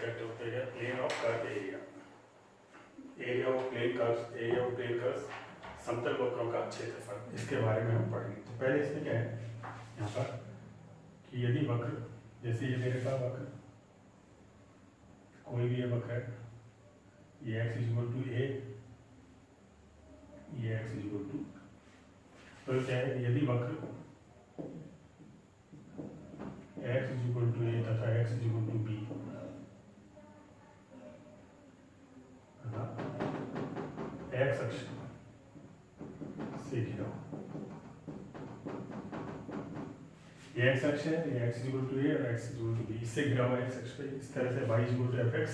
कहते होते हैं plane of curve area. Area of plane curves समतल वक्रों का क्षेत्रफल, इसके बारे में हम पढ़ेंगे। तो पहले इसमें क्या है यहाँ पर कि यदि वक्र, जैसे ये मेरे पास वक्र, कोई भी ये वक्र है, ये x इक्वल टू ए, ये x इक्वल टू, तो क्या है यदि वक्र x इक्वल टू ए तथा x equal to b x अक्ष से घिरा, ये x अक्ष है, ये x इक्वल टू ए और x इक्वल टू बी, इससे घिरा हुआ x अक्ष पे। इस तरह से y इक्वल टू fx,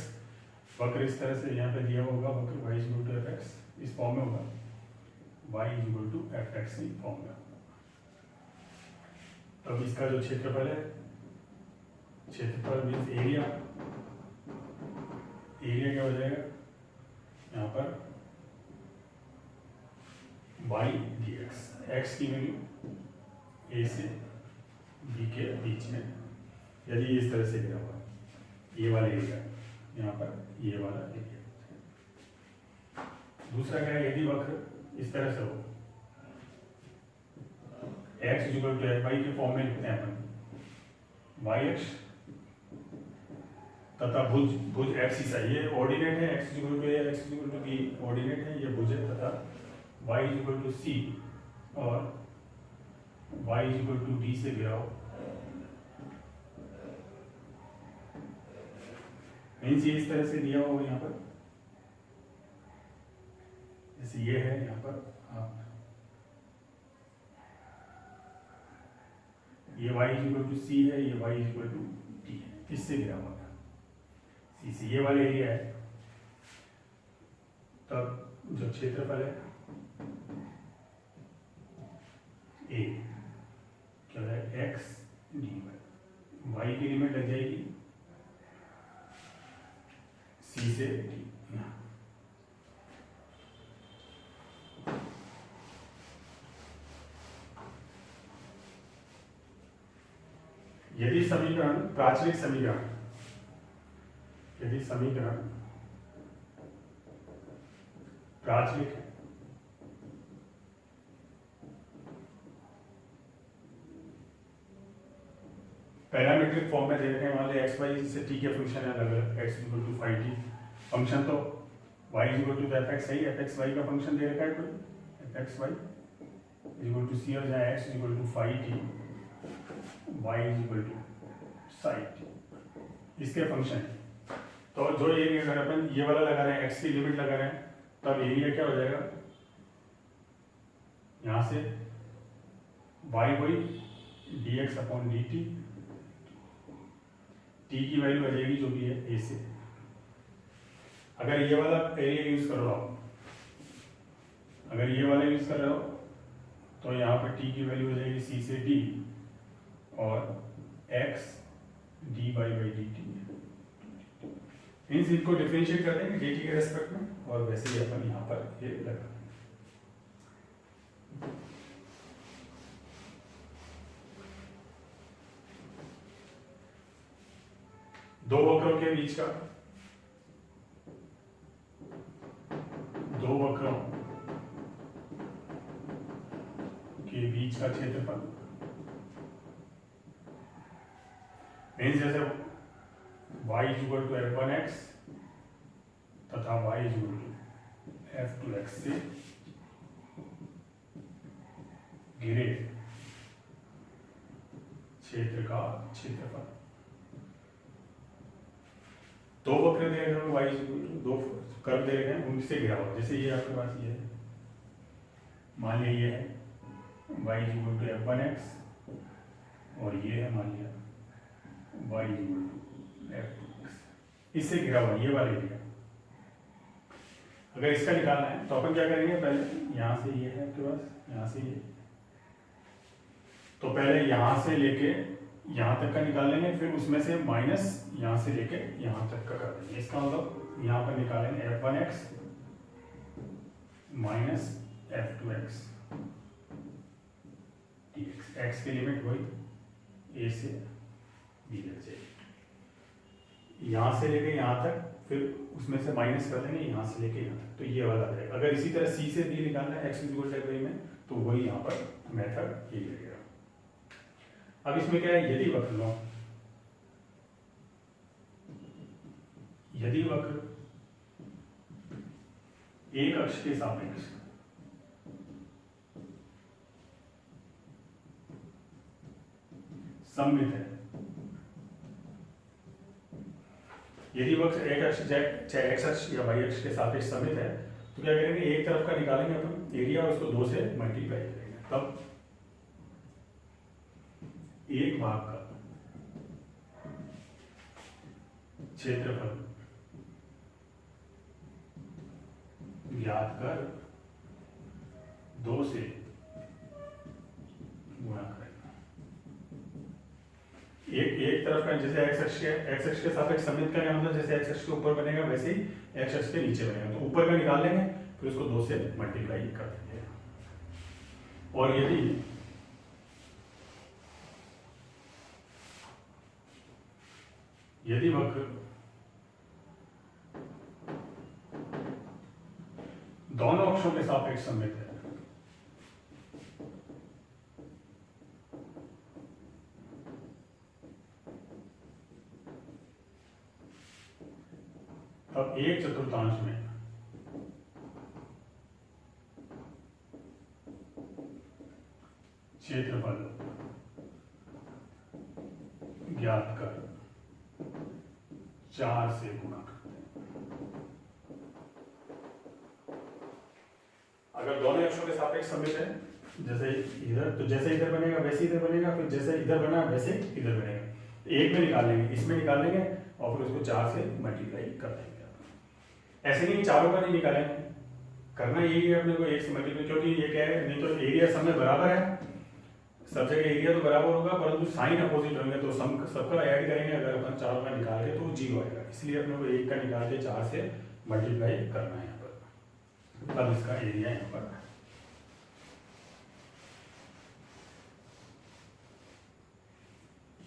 वक्र इस तरह से यहाँ पे दिया होगा, वक्र y इक्वल टू fx इस फॉर्म में होगा, y इक्वल टू fx की फॉर्म में। तब इसका जो क्षेत्रफल है, क्षेत्रफल मीन्स एरिया, एरिया क्या हो जाएगा यहाँ पर y dx, x की वैल्यू a से b के बीच में, यदि इस तरह से गिरा हुआ, ये वाला एरिया यहाँ पर, ये वाला एरिया। दूसरा क्या है, यदि वक्र इस तरह से हो, x इक्वल टू y के फॉर्म में लिखते हैं अपन, y अक्ष तथा भुज, भुज x ईसा, ये ऑर्डिनेट है, x equal to a, x equal to b ordinate है, ये भुज है, तथा y इक्वल टू c और y इक्वल टू d से गिरा हो, मीन्स ये इस तरह से दिया होगा यहाँ पर, जैसे ये है यहाँ पर, आप ये y इक्वल टू c है, ये y इक्वल टू d है, इससे गिरा हुआ c से, ये वाला एरिया है। तब जो क्षेत्रफल है a क्या है x dy, y की लिमिट लग जाएगी c से d। यदि समीकरण प्राचलिक समीकरण, यदि समीकरण प्राचलिक है, पैरामीट्रिक फॉर्म में दे रखे हैं, मान लीजिए एक्स वाई से टी के फंक्शन है अलग अलग, x equal to five t, function तो y equal to f x है, एफ एक्स वाई का फंक्शन दे रखा है कोई, f x y equal to c, और जहाँ x equal to five t, y equal to sine t, इसके फंक्शन है। तो जो एरिया अगर अपन ये वाला लगा रहे हैं, एक्स की लिमिट लगा रहे हैं, तब एरिया क्या हो जाएगा, यहाँ से वाई कोई D x upon D T, T की वैल्यू आ जाएगी जो भी है ए से। अगर ये वाला एरिया यूज कर रहा हो, अगर ये वाला यूज कर रहे हो, तो यहाँ पर टी की वैल्यू हो जाएगी सी से डी और x D by by D T, means इनको डिफरेंशिएट कर देंगे डी टी के रेस्पेक्ट में, और वैसे ही अपन यहाँ पर ये लगा। दो वक्रों के बीच का, दो वक्रों के बीच का क्षेत्रफल, मीन्स जैसे y इक्वल टू f1x तथा y इक्वल टू f2x से घिरे क्षेत्र का क्षेत्रफल। दो वक्र दे रहे हैं, y इक्वल टू, दो कर्व दे रहे हैं, उनसे घिरा हुआ, जैसे ये आपके पास ये है, मान लिया ये है y इक्वल टू f1x, और ये है मान लिया y इक्वल टू f2x, इससे घिरा हुआ ये वाला एरिया। अगर इसका निकालना है तो अपन क्या करेंगे, पहले यहाँ से ये है आपके पास, यहाँ से ये, तो पहले यहाँ से लेके यहाँ तक का निकाल लेंगे, फिर उसमें से माइनस यहाँ से लेके यहाँ तक का कर देंगे। इसका मतलब यहाँ पर निकालेंगे f1x minus f2x dx, x की लिमिट वही a से b तक जाएगी। यहाँ से लेके यहाँ तक, फिर उसमें से माइनस कर देंगे यहाँ से लेके यहाँ तक, तो ये वाला आ जाएगा। अगर इसी तरह सी से बी निकालना है एक्स इक्वल टू वाई में, तो वही यहाँ पर मेथड यही लगेगा। अब इसमें क्या है, यदि वक्र लो, यदि वक्र एक अक्ष के सापेक्ष सममित है, यदि वक्र एक अक्ष चाहे एक्स अक्ष या वाई अक्ष के सापेक्ष सममित है, तो क्या करेंगे, एक तरफ का निकालेंगे अपन एरिया और उसको 2 से मल्टीप्लाई करेंगे, तब एक भाग का क्षेत्रफल ज्ञात कर 2 से गुणा करेंगे। एक तरफ का जैसे एक्स अक्ष के सापेक्ष सममित का मतलब जैसे एक्स अक्ष के ऊपर बनेगा वैसे ही एक्स अक्ष के नीचे बनेगा, तो ऊपर का निकाल लेंगे फिर उसको 2 से मल्टीप्लाई कर देंगे। और यदि वक्र दोनों अक्षों के सापेक्ष सममित है, तब 1/4 में क्षेत्रफल ज्ञात कर 4 से गुणा करते हैं। अगर दोनों अक्षों के सापेक्ष सममित है, जैसे इधर, तो जैसे इधर बनेगा वैसे इधर बनेगा, फिर जैसे इधर बना वैसे इधर बनेगा, एक में निकाल लेंगे, इसमें निकाल लेंगे और फिर उसको 4 से मल्टीप्लाई कर देंगे। ऐसे नहीं चारों का नहीं निकालेंगे, करना यही है अपने को, एक से मल्टीप्लाई, क्योंकि ये क्या है, नहीं तो एरिया सब में बराबर है, सब जगह एरिया तो बराबर होगा, परंतु साइन अपोजिट होंगे, तो सम सबका ऐड करेंगे, अगर अपन चारों का निकाल के तो 0 आएगा, इसलिए अपने को एक का निकाल के 4 से मल्टीप्लाई करना है यहाँ पर, तब इसका एरिया यहाँ पर।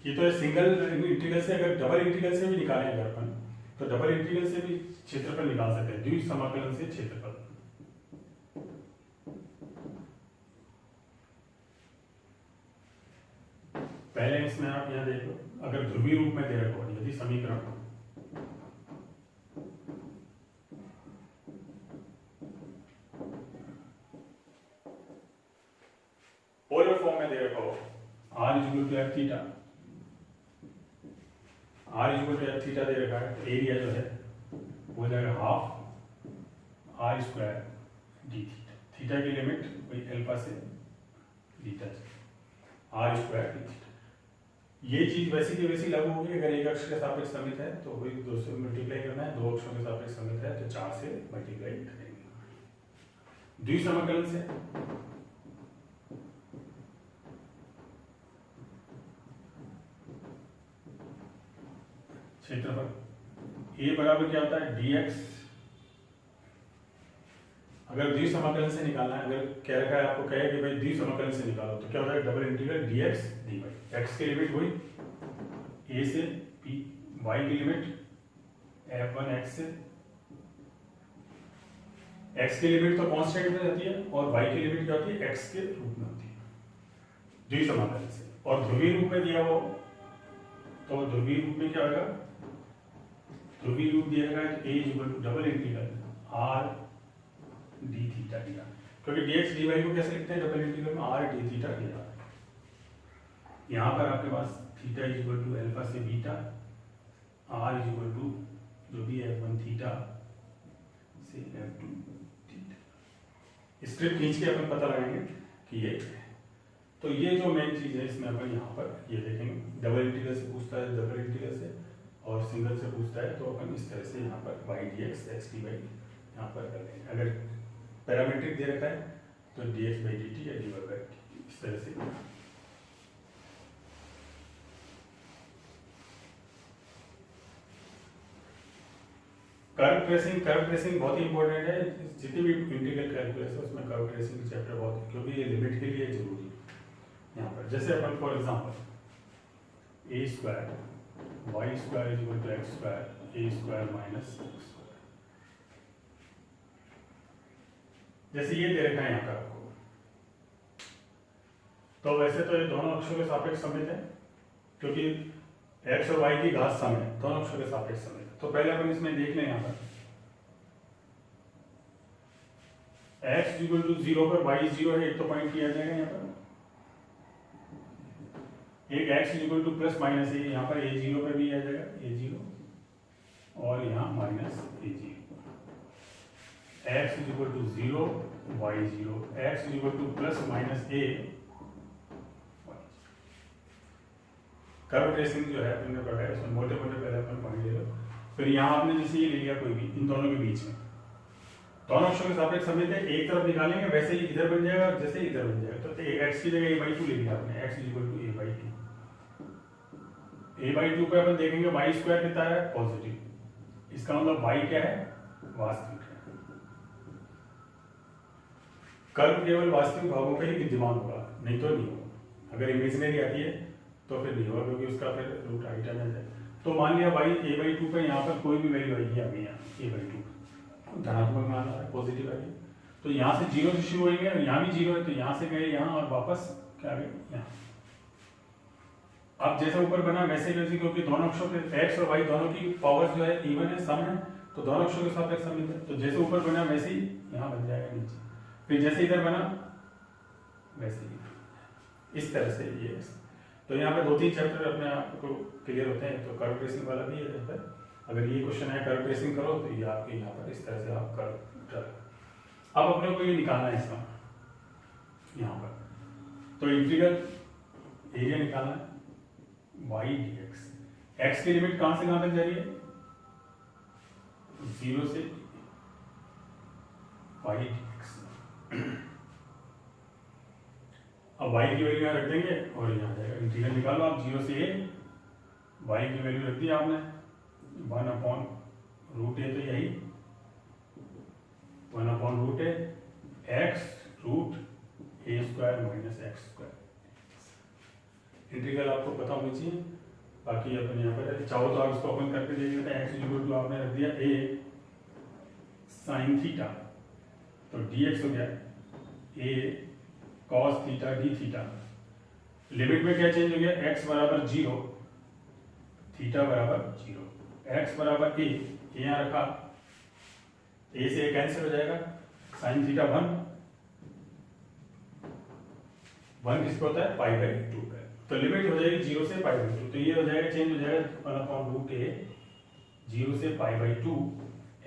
ये तो है सिंगल इंटीग्रल से, अगर डबल इंटीग्रल से भी निकालें अगर अपन, तो डबल इंटीग्रल से भी क्षेत्रफल निकाल सकते हैं, द्वि समाकलन से क्षेत्रफल। पहले इसमें आप यहां देखो, अगर ध्रुवीय रूप में दे रखो, यदि समीकरण पोलर फॉर्म में दे रखो, r equal to f theta, r equal to f theta दे रखा है, तो एरिया जो है वो जाएगा half r square d theta, theta की लिमिट वही अल्फा से beta r square d theta. ये चीज वैसी की वैसी लागू होगी, अगर एक अक्ष के सापेक्ष सममित है तो वही 2 से मल्टीप्लाई करना है, दो अक्षों के सापेक्ष सममित है तो 4 से मल्टीप्लाई करेंगे। द्विसमाकलन से क्षेत्रफल ए बराबर क्या होता है, dx, अगर द्विसमाकलन से निकालना है, अगर कह रखा है आपको कहे कि भाई द्विसमाकलन से निकालो, तो क्या होता है, double integral dx dy, x की लिमिट वही a से p, y की लिमिट f1 x से, x की लिमिट तो कांस्टेंट में रहती है और y की लिमिट क्या होती है, x के रूप में होती है द्विसमाकलन से। और ध्रुवीय रूप में दिया हो, तो ध्रुवीय रूप में क्या होगा, ध्रुवीय रूप दिया गया है a equal to double integral r d theta दिया, क्योंकि dx dy को कैसे लिखते हैं, डबल इंटीग्रल में r d थीटा दिया। यहाँ पर आपके पास थीटा इक्वल टू अल्फा से बीटा, r इक्वल टू जो भी f1 थीटा से f2 थीटा, स्क्रिप्ट खींच के अपन पता लगाएंगे कि ये है। तो ये जो मेन चीज है इसमें अपन यहाँ पर ये देखेंगे, डबल इंटीग्रल से पूछता है, डबल इंटीग्रल से, और सिंगल से पूछता है, तो अपन इस तरह से यहाँ पर y dx x dy यहाँ पर कर लेंगे। अगर पैरामीट्रिक दे रखा है तो dx by dt या dy by dt, इस तरह से। कर्व ट्रेसिंग बहुत ही इंपॉर्टेंट है, जितनी भी इंटीग्रल कैलकुलस है उसमें कर्व ट्रेसिंग चैप्टर बहुत, क्योंकि ये लिमिट के लिए जरूरी है। यहाँ पर जैसे अपन for example a square Y square is equal to X square A square minus x square. जैसे ये दे रखा है यहाँ पर आपको, तो वैसे तो ये दोनों अक्षों के सापेक्ष समित है, क्योंकि एक्स और वाई की घात सम है, दोनों अक्षों के सापेक्ष समित है। तो पहले अपन इसमें देख लें यहाँ पर एक्स इक्वल टू 0 पर वाई 0 है, एक तो पॉइंट किया जाएगा यहाँ पर, एक X equal to plus minus A, यहाँ पर ए 0 पर भी आ जाएगा ए 0, और यहाँ minus a 0। X equal to 0 y 0, x equal to plus minus a. Curve tracing जो है तुमने पढ़ा है, उसमें मोटे मोटे पहले अपन पढ़ ले लो। फिर यहाँ आपने जैसे ये ले लिया कोई भी, इन दोनों के बीच में दोनों अक्षों के सापेक्ष समित है, एक तरफ निकालेंगे वैसे ही इधर बन जाएगा, जैसे इधर बन जाएगा। तो एक्स की जगह a/2 ले लिया आपने, x equal to a/2। a/2 पे अपन देखेंगे वाई स्क्वायर कितना है, पॉजिटिव, इसका मतलब वाई क्या है, वास्तविक है। कर्व केवल वास्तविक भागों का ही विद्यमान होगा, नहीं तो नहीं होगा। अगर इमेजिनरी आती है तो फिर नहीं होगा, क्योंकि उसका फिर रूट हाइट आ जाए। तो मान लिया वाई a/2 पे यहाँ पर कोई भी वैल्यू आएगी, आ गई यहाँ a/2 धनात्मक मान आ रहा है, पॉजिटिव आ गई, तो यहाँ से 0 से शुरू होंगे, और यहाँ भी 0 है, तो यहाँ से गए यहाँ और वापस क्या गए यहाँ। अब जैसे ऊपर बना वैसे वैसे, क्योंकि दोनों अक्षों के एक्स और वाई दोनों की पावर जो है इवन है, सम है, तो दोनों अक्षों के सापेक्ष समित है। तो जैसे ऊपर बना वैसे ही यहाँ बन जाएगा नीचे, फिर जैसे इधर बना वैसे ही, इस तरह से ये। तो यहाँ पे 2-3 चैप्टर अपने आप को क्लियर होते हैं। तो कर्व ट्रेसिंग वाला भी है यहाँ पर, अगर ये क्वेश्चन है कर्व ट्रेसिंग करो तो ये आपके यहाँ पर इस तरह से आप कर्व। अब अपने को ये निकालना है इसका यहाँ पर, तो इंटीग्रल एरिया निकालना है वाई डी एक्स। एक्स की लिमिट कहाँ से कहाँ तक जा रही है, 0 से वाई डी एक्स। अब y की वैल्यू यहाँ रख देंगे और यहाँ जाएगा, इंटीग्रल निकालो आप 0 से a, y की वैल्यू रख दी आपने 1/√a, तो यही 1/√a x root a square minus x square. Integral आपको पता होनी चाहिए, बाकी अपन यहाँ पर चाहो तो आप इसको अपन करके देख लेते हैं। एक्स इक्वल टू आपने रख दिया a साइन थीटा, तो dx हो गया a cos theta D theta. Limit में क्या चेंज हो गया, x बराबर 0 थीटा बराबर 0, x बराबर a, यहाँ रखा, a से a कैंसिल हो जाएगा, साइन थीटा 1 किसको होता है, π/2 का। तो लिमिट हो जाएगी 0 से π/2, तो ये हो जाएगा, चेंज हो जाएगा 1/√a 0 से π/2।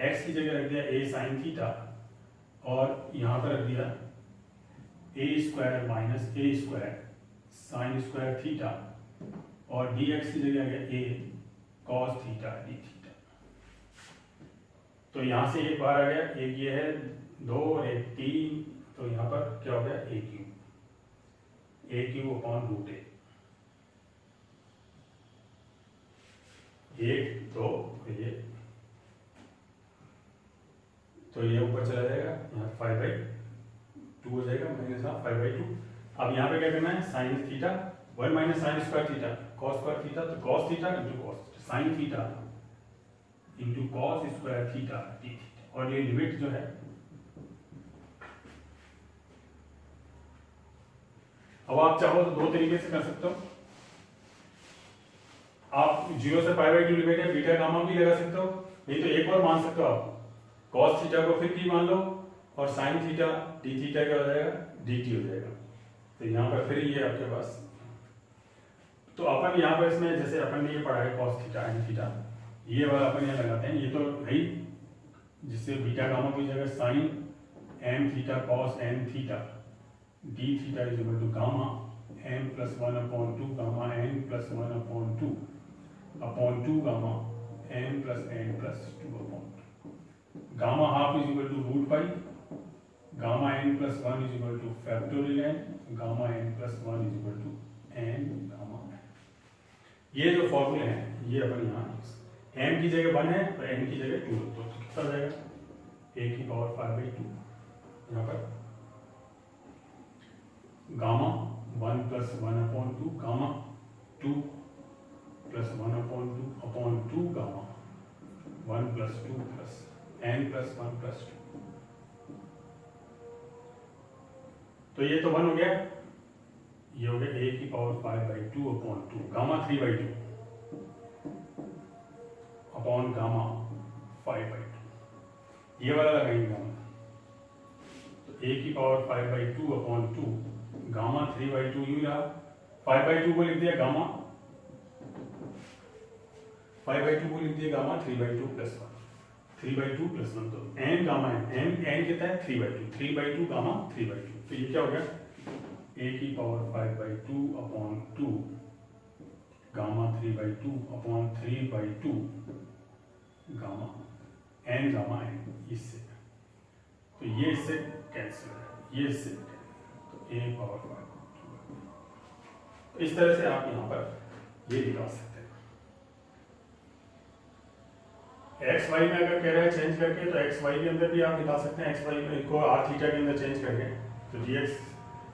x की जगह रख दिया a साइन थीटा, और यहाँ पर रख दिया a square minus a square sine square theta, और dx की जगह गया a cos theta D theta. तो यहाँ से एक बार आ गया, एक ये है 2 और एक 3, तो यहाँ पर क्या हो गया a/√a, 1 2 ये, तो ये ऊपर चला जाएगा, यहाँ 5/2 हो जाएगा, माइनस 5/2। अब यहाँ पे क्या करना है, sine theta 1 minus sine square theta cos square theta, तो cos theta into cos sine theta into cos square theta D theta. और ये लिमिट जो है, अब आप चाहो तो 2 तरीके से कर सकते हो। आप 0 से π/2 लिमिट है, बीटा गामा भी लगा सकते हो, नहीं तो एक और मान सकते हो आप, कॉस थीटा को फिर की मान लो, और साइन थीटा डी थीटा क्या हो जाएगा, dt हो जाएगा। तो यहाँ पर फिर ये आपके पास, तो अपन यहाँ पर इसमें जैसे अपन ने ये पढ़ा है कॉस थीटा एन थीटा, ये वाला अपन यहाँ लगाते हैं, ये तो है ही, जिससे बीटा गामा की जगह sine m theta cos n theta D theta is equal to gamma m plus 1/2 gamma n plus 1/2 upon 2 gamma m plus n plus 2/2। Gamma half is equal to root pi, gamma n plus 1 is equal to factorial n, gamma n plus 1 is equal to n gamma n। ये जो फॉर्मूले हैं ये अपन यहाँ m की जगह 1 है तो n की जगह 2, तो कितना जाएगा a की पावर 5/2, यहाँ पर gamma 1 plus 1/2 gamma 2 plus 1/2 gamma 1 + 2 plus n + 1 + 2। तो ये तो 1 हो गया, ये हो गया a⁵/2/2 गामा 3/2 अपॉन गामा 5/2। ये वाला लगाएंगे गामा, तो a⁵/2/2 गामा 3/2 यूं रहा, 5/2 को लिख दिया गामा 5/2 को लिख दिया गामा 3/2 + 1 3/2 + 1, तो n गामा n कितना है 3/2 गामा 3/2। तो ये क्या हो गया a⁵/2/2 गामा 3/2 गामा n, इससे तो ये इससे कैंसिल है, ये इससे तो a⁵/2। इस तरह से आप यहाँ पर ये निकाल सकते हैं। एक्स वाई में अगर कह रहा है चेंज करके, तो एक्स वाई के अंदर भी आप निकाल सकते हैं। एक्स वाई में इसको आर थीटा के अंदर चेंज करके, तो डी एक्स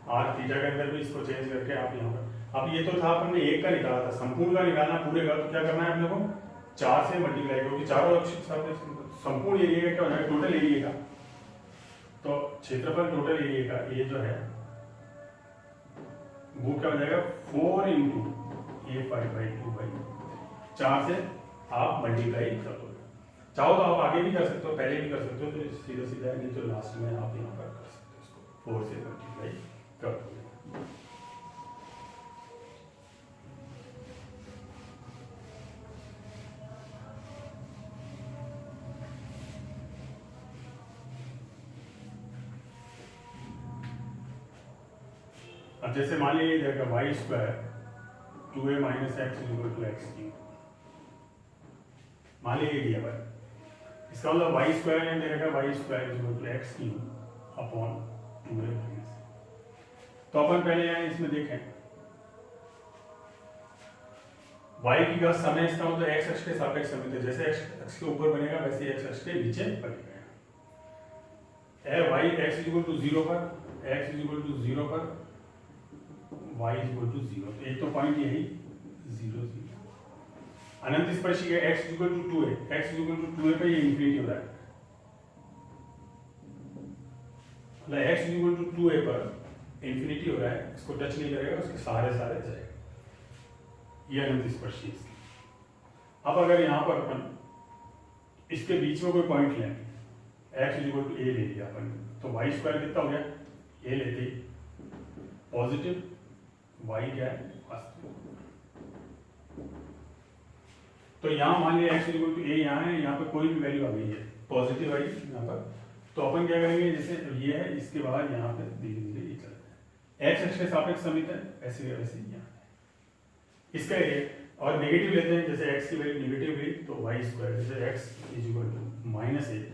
आर थीटा के अंदर भी इसको चेंज करके आप यहाँ पर, अब ये तो था अपन ने एक का निकाला था, संपूर्ण का निकालना पूरे का, तो क्या करना है अपने को 4 से मल्टीप्लाई, क्योंकि चारों अक्ष संपूर्ण एरिया का क्या हो जाएगा टोटल एरिया का, तो क्षेत्रफल टोटल एरिया का ये जो है वो क्या हो जाएगा 4 × a⁵/2/3। 4 से आप मल्टीप्लाई कर दो, चाहो तो आप आगे भी कर सकते हो, पहले भी कर सकते हो, तो सीधा सीधा नहीं तो लास्ट में आप यहाँ पर कर सकते हो, इसको 4 से मल्टीप्लाई कर दो। अब जैसे मान लीजिए देखा y² 2a - x = x³, मान लीजिए दिया भाई, इसका मतलब y² ने दे रखा y² = x³ अपॉन 2a - तो अपन पहले यहाँ इसमें देखें y की का समय, इसका मतलब x अक्ष के सापेक्ष समित है, जैसे x अक्ष के ऊपर बनेगा वैसे x अक्ष के नीचे बनेगा। y x = 0 पर, x = 0 पर y = 0, तो एक तो पॉइंट यही 0 0 अनंत स्पर्शी है, x = 2a, x = 2a पे ये इंफिनिटी हो रहा है, मतलब x = 2a पर इंफिनिटी हो रहा है, इसको टच नहीं करेगा, उसके सारे जाएगा, ये अनंत स्पर्शी है। अब अगर यहाँ पर अपन इसके बीच में कोई पॉइंट लें, x = a ले लिया अपन, तो y² कितना हो गया, a लेते ही पॉजिटिव, y क्या है वास्तविक। तो यहाँ मान लिया x = a यहाँ है, यहाँ पे कोई भी वैल्यू आ गई है पॉजिटिव आई यहाँ पर, तो अपन क्या करेंगे, जैसे ये है इसके बाद यहाँ पे धीरे धीरे ये चलता है, x अक्ष के सापेक्ष समित है, ऐसे वैसे यहाँ इसका ये, और नेगेटिव लेते हैं, जैसे x की वैल्यू नेगेटिव हुई तो y², जैसे x = -a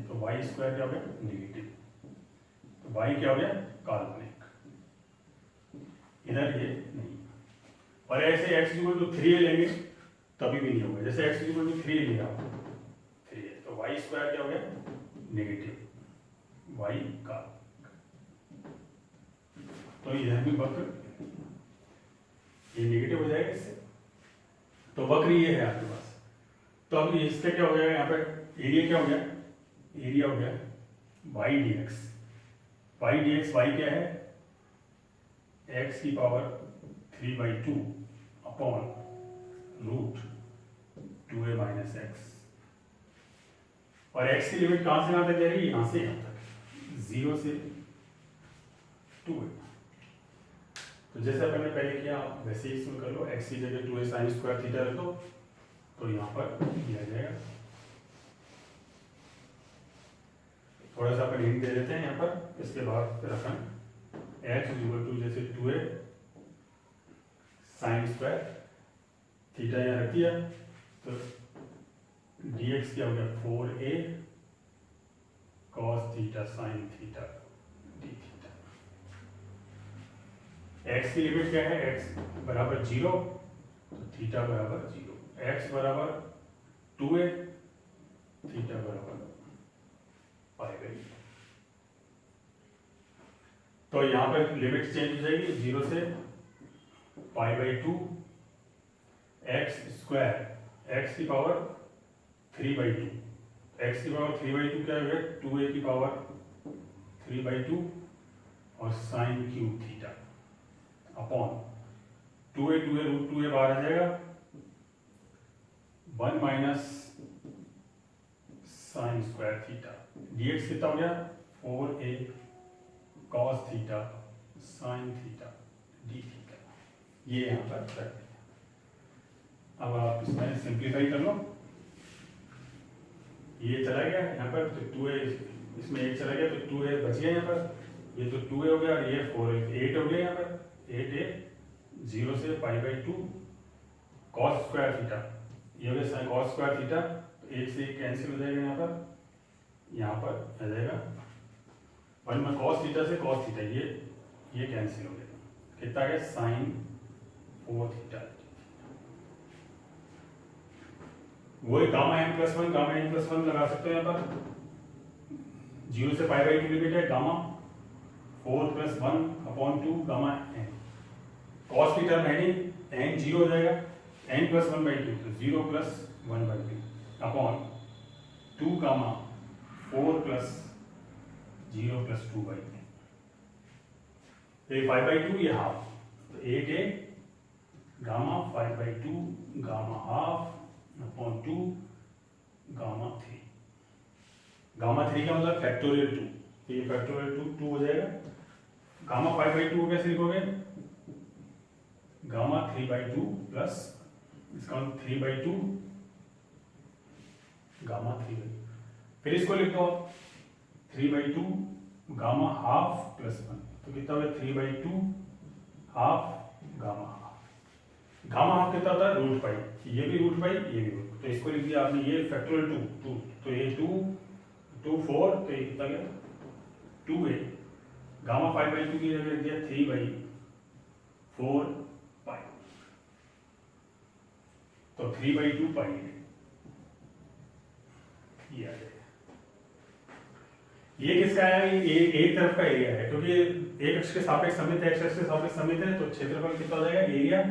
तो y² क्या हो गया नेगेटिव, तो y क्या हो गया काल्पनिक, इधर ये नहीं। और ऐसे x = 3 लेंगे तभी भी नहीं होगा, जैसे x = 3 लिया 3 तो y² क्या हो गया नेगेटिव, y का, तो इधर भी वक्र ये नेगेटिव हो जाएगा इससे, तो वक्र ये है आपके पास। तो अब इसका क्या हो जाएगा, यहाँ पर एरिया क्या हो गया, एरिया हो गया y dx, y क्या है x³ अपॉन √2a - x, और x की लिमिट कहाँ से कहाँ तक जाएगी, यहाँ से यहाँ तक 0 से 2a। तो जैसा मैंने पहले किया वैसे ही इसमें कर लो, x की जगह 2a sin² थीटा रख दो, तो यहाँ पर दिया जाएगा, थोड़ा सा अपन हिंट दे देते हैं यहाँ पर, इसके बाद फिर अपन x = जैसे 2a sin² थीटा यहाँ रख दिया, तो dx क्या हो गया 4a cos θ sin θ dθ। x की लिमिट क्या है, x बराबर 0 तो थीटा बराबर 0, x बराबर 2a थीटा बराबर π/2। तो यहाँ पर लिमिट चेंज हो जाएगी 0 से π/2, x² स्क्वायर एक्स की पावर 3/2, एक्स की पावर 3/2 क्या हो गया 2a की पावर 3/2 और sine cube theta upon 2a root 2a बाहर आ जाएगा 1 minus sine square theta dx कितना हो गया 4a cos theta sine theta D theta, ये यहाँ पर कर दिया। अब आप इसमें सिंप्लीफाई कर लो, ये चला गया यहाँ पर तो 2a, इसमें 8 चला गया तो 2a बच गया यहाँ पर, ये तो 2a हो गया और ये 8 हो गया यहाँ पर 8a 0 से π/2 cos स्क्वायर थीटा, ये हो गया cos स्क्वायर थीटा, तो 8 से 1 कैंसिल हो जाएगा यहाँ पर आ जाएगा 1 में cos थीटा से cos थीटा, ये कैंसिल हो गया, कितना आ गया साइन 4 थीटा, वही गामा n प्लस 1 लगा सकते हो यहाँ पर, 0 से π/2 लिमिट है गामा 4 + 1/2 गामा n, cos की टर्म है नहीं, n 0 हो जाएगा, n + 1/2 तो 0 + 1/2 अपॉन 2 गामा 4 + 0 + 2/2, ये 5/2 ये हाफ, तो 8a gamma 5/2 gamma half upon 2 gamma 3, gamma 3 का मतलब फैक्टोरियल 2, तो ये फैक्टोरियल 2 हो जाएगा, गामा 5/2 कैसे लिखोगे गामा 3/2 प्लस इसका 3/2 गामा 3/2, फिर इसको लिख दो 3/2 गामा हाफ प्लस 1, तो कितना होगा 3/2 half gamma half, gamma half कितना होता है √π, ये भी √π ये भी √π, तो इसको लिख दिया आपने, ये फैक्टोरियल 2 तो ये 2 4 तो ये कितना गया 2a, गामा 5/2 की जगह लिख दिया 3/4 π, तो 3/2 π ये आ जाएगा, ये किसका है, ये एक तरफ का एरिया है, क्योंकि एक अक्ष के सापेक्ष समित है, x अक्ष के सापेक्ष समित है, तो क्षेत्रफल कितना हो जाएगा, एरिया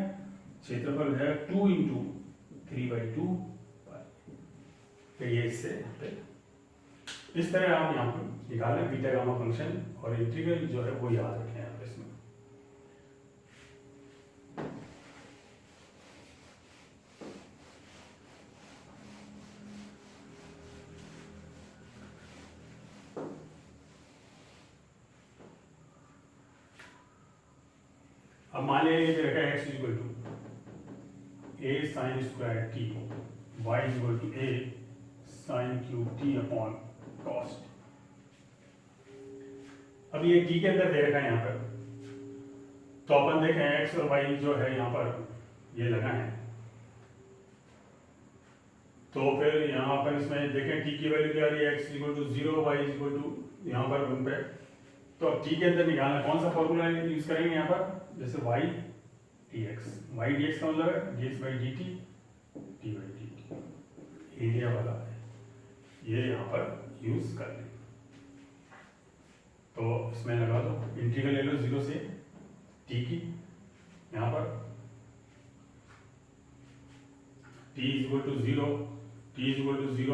क्षेत्रफल हो जाएगा 2 × 3/2 ये इससे इस तरह आप यहाँ पर निकालें बीटा गामा फंक्शन, और इंटीग्रल जो है वो याद रखें यहाँ पे इसमें। अब मान लीजिए रखा है x = a sin square t, y = a sin cube t upon cos। अब ये t के अंदर दे रखा है यहाँ पर, तो अपन देखें x और y जो है यहाँ पर ये लगा है, तो फिर यहाँ पर इसमें देखें t की वैल्यू क्या आ रही है, x = 0 y = यहाँ पर 1 पे, तो अब t के अंदर निकालना कौन सा फॉर्मूला यूज करेंगे यहाँ पर, जैसे y dx का मतलब है dx/dt t/dt, एरिया वाला है, ये यहाँ पर यूज कर लें, तो इसमें लगा दो इंटीग्रल ले लो 0 से t की, यहाँ पर t = 0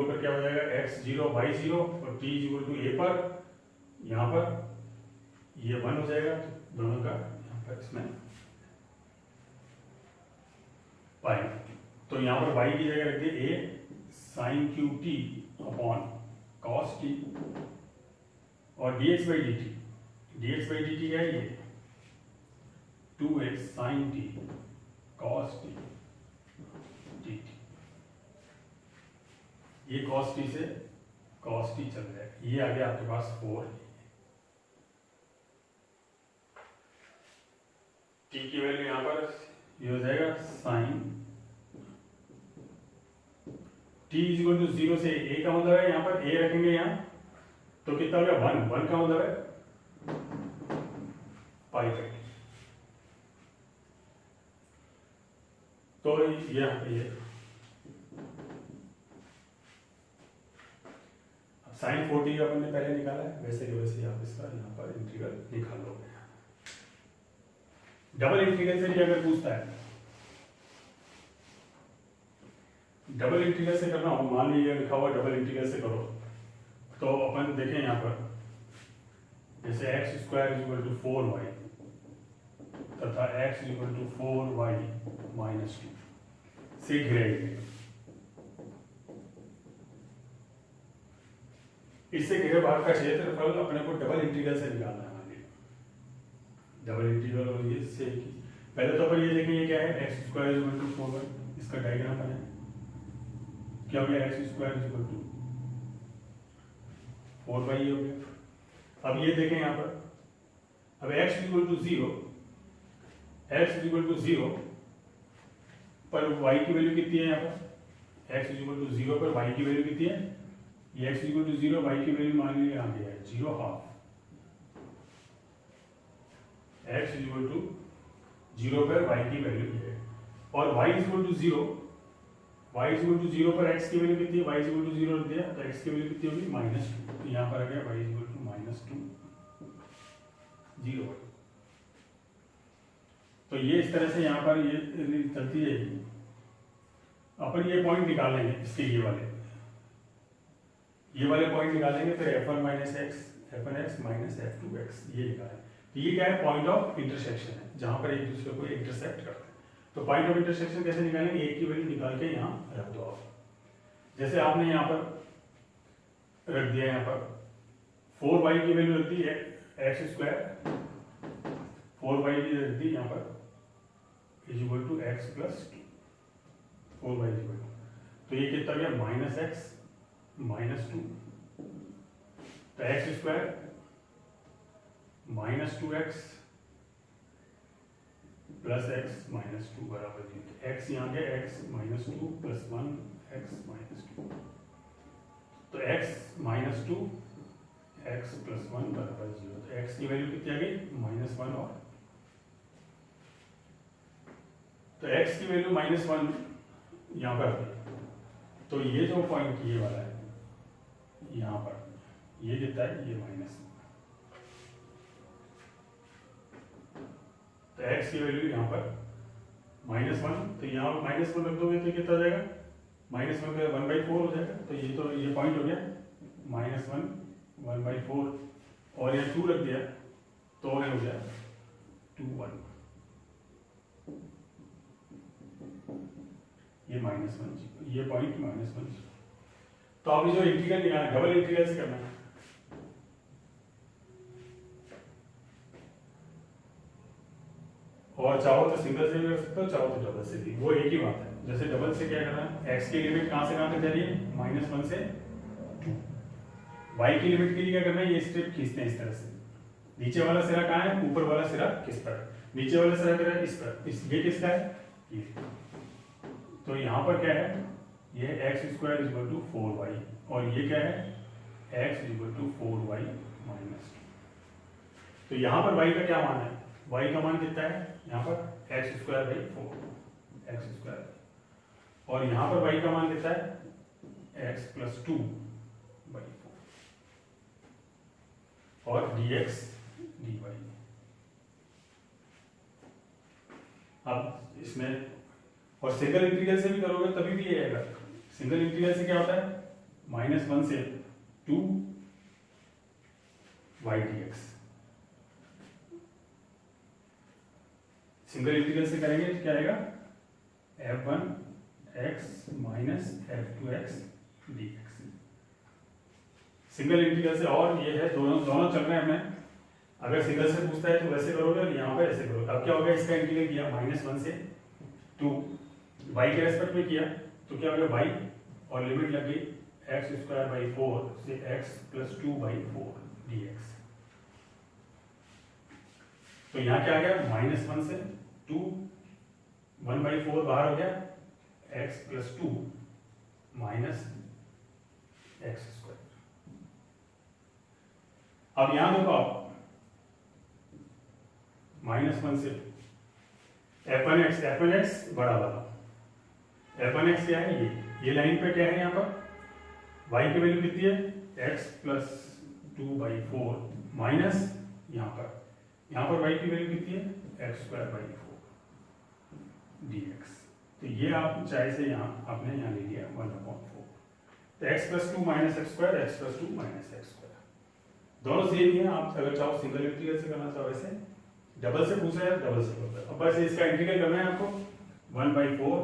पर क्या हो जाएगा x 0 y 0 और t = a पर यहाँ पर ये 1 हो जाएगा, तो दोनों का यहाँ पर इसमें पाई, तो यहाँ पर y की जगह रख दिए a sin cube t upon cos t, और dx/dt क्या है ये 2a sin t cos t dt, ये cos t से cos t चल जाएगा, ये आ गया आपके पास 4, t की वैल्यू यहाँ पर ये हो जाएगा साइन t = 0 से a का मतलब है यहाँ पर a रखेंगे यहाँ, तो कितना हो गया 1 का मतलब है π/2, तो यहाँ पे ये अब साइन 40 अपन ने पहले निकाला है, वैसे ही वैसे आप इसका यहाँ पर इंटीग्रल निकाल लोगे। डबल इंटीग्रल से भी अगर पूछता है डबल इंटीग्रल से करना हो, मान लीजिए लिखा हुआ डबल इंटीग्रल से करो, तो अपन देखें यहाँ पर जैसे x square is equal to 4y तथा x is equal to 4y minus 2 से घिरे, इससे घिरे भाग का क्षेत्रफल अपने को डबल इंटीग्रल से निकालना है। मान लीजिए डबल इंटीग्रल और ये से पहले तो अपन ये देखेंगे क्या है, x square is equal to 4y, इसका डायग्राम बनाएं, क्या हो गया x square is equal to 4y हो गया। अब ये देखें यहाँ पर, अब x is equal to 0, x is equal to 0 पर y की वैल्यू कितनी है, यहाँ पर x इज इक्वल टू 0 पर y की वैल्यू कितनी है, ये x is equal to 0, y की वैल्यू मान लीजिए आ गया है 0.5, x इज इक्वल टू 0 पर y की वैल्यू है, और y is equal to 0, y is equal to 0 पर x की वैल्यू कितनी है, y इज इक्वल टू 0 रख दिया तो x की वैल्यू कितनी होगी -2, तो यहाँ पर आ गया y इज इक्वल टू -2 0। तो ये इस तरह से यहाँ पर ये चलती है। अपन ये पॉइंट निकाल लेंगे, इसके ये वाले पॉइंट निकालेंगे, फिर f1 minus x, f1x minus f2x ये निकालें। तो ये क्या है, पॉइंट ऑफ इंटरसेक्शन है, जहाँ पर एक दूसरे को इंटरसेक्ट करते हैं। तो पॉइंट ऑफ इंटरसेक्शन कैसे निकालेंगे, एक की वैल्यू निकाल के यहाँ रख दो आप, जैसे आपने यहाँ पर रख दिया, यहाँ पर 4y की वैल्यू रख दी एक्स स्क्वायर, 4y की रख दी यहाँ पर is equal to x plus 2, 4y is equal to, तो ये कितना गया -x -2, तो x square -2x plus x -2 बराबर 0, x यहाँ गया x -2 प्लस 1 x -2, तो x -2 x प्लस 1 बराबर 0, तो x की वैल्यू कितनी आ गई -1, और तो x की वैल्यू -1 यहाँ पर आ गई, तो ये जो पॉइंट ये वाला है यहाँ पर ये कितना है, ये माइनस, तो x की वैल्यू यहाँ पर -1, तो यहाँ पर -1 रख दोगे तो कितना हो जाएगा, -1 का 1/4 हो जाएगा, तो ये पॉइंट हो गया -1 1/4, और ये 2 रख दिया तो ये हो गया 2 1, ये -1, ये पॉइंट -1। तो आप जो इंटीग्रल निकालना है डबल इंटीग्रल से करना है, और चाहो तो सिंगल से भी कर सकते हो, चाहो तो डबल से भी, वो एक ही बात है। जैसे डबल से क्या करना है, x की लिमिट कहाँ से कहाँ तक जा रही है, -1 से 2, y की लिमिट के लिए क्या करना है, ये स्ट्रिप खींचते हैं इस तरह से, नीचे वाला सिरा कहाँ है, ऊपर वाला सिरा किस पर, नीचे वाला सिरा क्या है इस पर, ये किसका है, ये, तो यहाँ पर क्या है, ये x square is equal to 4y, और ये क्या है x is equal to 4y minus 2, तो यहाँ पर y का क्या मान है, y का मान कितना है, यहाँ पर x square by 4 x square, और यहाँ पर y का मान कितना है x प्लस 2 बाई 4, और dx dy। अब इसमें और सिंगल इंटीग्रल से भी करोगे तभी भी ये आएगा, सिंगल इंटीग्रल से क्या होता है, -1 से 2 y dx, सिंगल इंटीग्रल से करेंगे तो क्या आएगा, f1x minus f2x dx, single integral से। और ये है दोनों चल रहे हैं हमें, अगर सिंगल से पूछता है तो वैसे करोगे और यहाँ पे ऐसे करोगे। अब क्या होगा, इसका इंटीग्रल किया -1 से 2 y के रेस्पेक्ट में किया तो क्या हो गया y, और लिमिट लग गई एक्स स्क्वायर बाई 4 से x प्लस 2 बाई 4 dx, तो यहाँ क्या आ गया, -1 से 2 1/4 बाहर हो गया, x plus 2 minus x square. अब यहां देखो आप -1 से f1x बड़ा वाला, f1x क्या है, ये लाइन पे क्या है, यहाँ पर y की वैल्यू कितनी है, x प्लस 2/4 माइनस यहाँ पर y की वैल्यू कितनी है, x² बाई 4 dx। तो ये आप चाहे से यहाँ आपने यहाँ ले लिया 1/4। तो x + 2 - x², x + 2 - x², दोनों सेम ही है। आप अगर चाहो सिंगल इंटीग्रल से करना चाहो वैसे, डबल से पूछा है डबल से करता है। अब बस इसका इंटीग्रल करना है आपको 1/4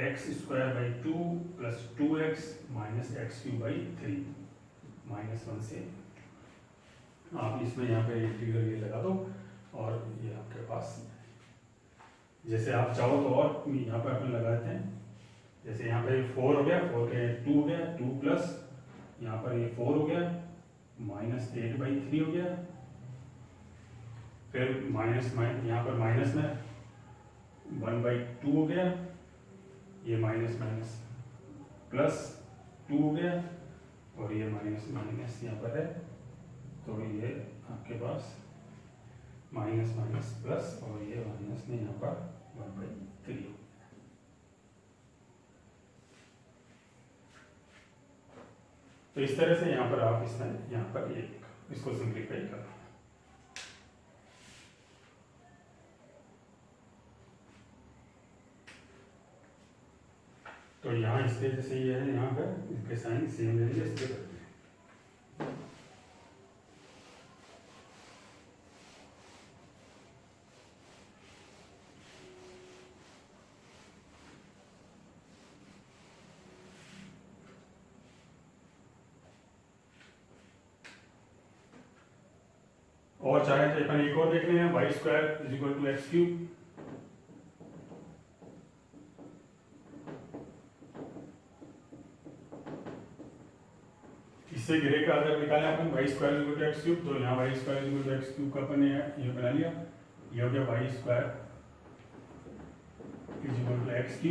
x² 2 + 2x - x³ 3 -1 से आप इसमें यहाँ पे इंटीग्रल ये लगा दो और ये आपके पास, जैसे आप चाहो तो और यहाँ पे अपन लगाते हैं, जैसे यहाँ पे 4 हो गया, 4 के 2 हो गया, 2 प्लस यहाँ पर ये 4 हो गया, -8/3 हो गया, फिर माइनस यहाँ पर माइनस में 1/2 हो गया, ये माइनस +2 हो गया, और ये माइनस यहाँ पर है, तो ये आपके पास माइनस प्लस, और ये माइनस में यहाँ पर 1/3 हो। तो इस तरह से यहाँ पर आप इसमें यहाँ पर ये इसको सिंप्लीफाई करना। तो यहाँ इसके जैसे ये है, यहाँ पर इसके साइन सेम रहेंगे, इसके करते हैं। और चाहे तो अपन एक और देख लें, y² = x³। इससे ग्रे का अगर निकालें अपन y² = x³, तो यहाँ y² = x³ का अपन ये बना लिया, ये हो गया y² = x³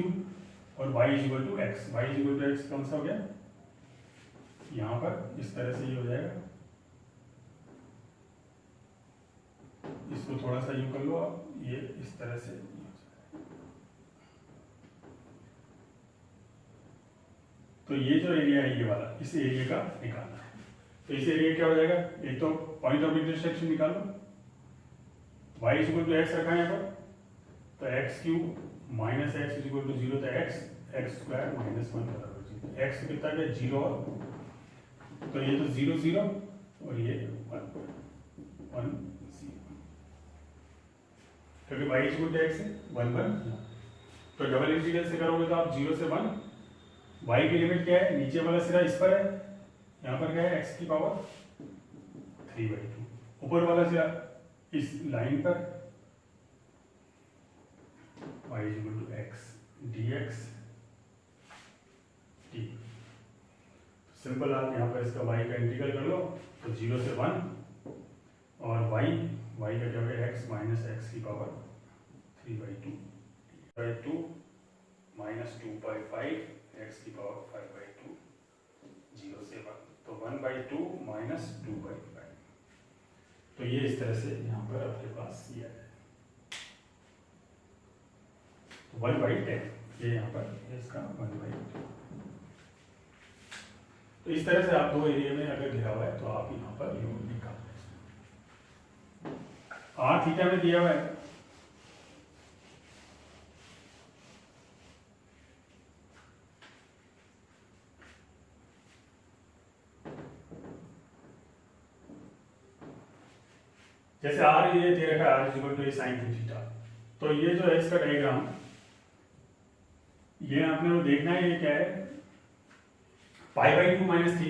और y = x। y = x कौन सा हो गया, यहाँ पर इस तरह से ये हो जाएगा, इसको थोड़ा सा यूं कर लो आप, ये इस तरह से। तो ये जो एरिया है ये वाला, इस एरिया का निकालना है। तो इस एरिया क्या हो जाएगा, एक तो पॉइंट ऑफ इंटरसेक्शन निकालो, y = x रखा है यहाँ पर, तो x³ - x = 0, तो x² - 1 बराबर 0। x कितना है 0, तो ये तो 0 0 और ये 1 1 0, क्योंकि y = x है 1/1। तो डबल इंटीग्रल से करोगे तो आप 0 से 1, y की लिमिट क्या है, नीचे वाला सिरा इस पर है, यहाँ पर क्या है x³ 3/2, ऊपर वाला सिरा इस लाइन पर, y = x dx t। Simple आप यहाँ पर इसका y का इंटीग्रल कर लो, तो 0 से 1, और y का क्या है x - x³ 3/2 2 -2/5 x³ 5/2 0 से 1, तो 1/2 - 2/5। तो ये इस तरह से यहाँ पर आपके पास ये है 1/10, ये यहाँ पर इसका 1/10। तो इस तरह से आप दो एरिया में अगर घिरा हुआ है तो आप यहाँ पर यू निकाल r θ में दिया हुआ है, जैसे r ये दे रखा है r = sin θ। तो ये जो है इसका डायग्राम, ये आपने वो देखना है, ये क्या है π/2 - θ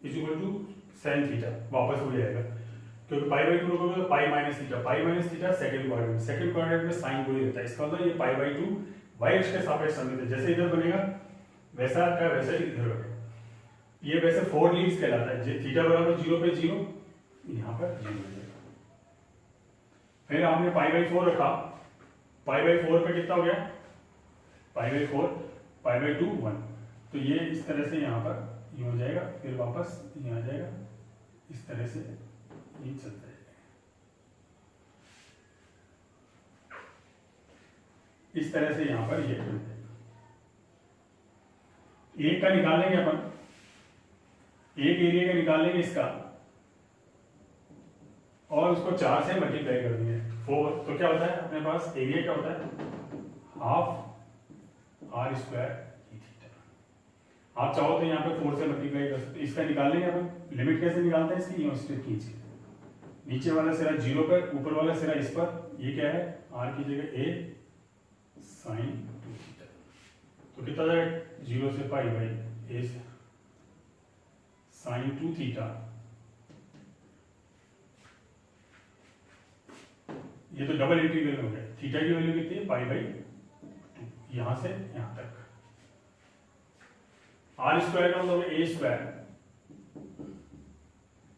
= sin θ, वापस हो जाएगा, क्योंकि π/2 रखोगे तो π - θ सेकंड क्वाड्रेंट में साइन वही रहता है। इसका मतलब ये π/2 y अक्ष के सापेक्ष सममित है, जैसे इधर बनेगा वैसा का वैसा ही इधर बनेगा। ये वैसे 4 लीव्स कहलाता है, θ = 0 पे 0, यहाँ पर 0 हो जाएगा। फिर आपने π/4 रखा, π/4 पे कितना हो गया, π/4 π/2 1, तो ये इस तरह से यहाँ पर ये हो जाएगा, फिर वापस ये आ जाएगा, इस तरह से ये चलता है, इस तरह से यहाँ पर ये बन जाएगा। एक का निकालेंगे अपन, एक एरिया का निकालेंगे इसका, और उसको 4 से मल्टीप्लाई कर देंगे 4, तो क्या होता है अपने पास एरिया क्या होता है half r square e theta. आप चाहो तो यहाँ पे 4 से मल्टीप्लाई कर सकते, इसका निकाल लेंगे अपन। लिमिट कैसे निकालते हैं इसकी, यूं स्ट्रेट खींच के नीचे वाला सिरा 0 पर, ऊपर वाला सिरा इस पर, ये क्या है आर की जगह ए साइन 2 थीटा। तो कितना जाएगा 0 से pi by a sine 2 theta. ये तो डबल इंटीग्रल हो गया। थीटा की वैल्यू कितनी है पाई बाई 2, यहां से यहां तक। आर स्क्वायर का मतलब ए स्क्वायर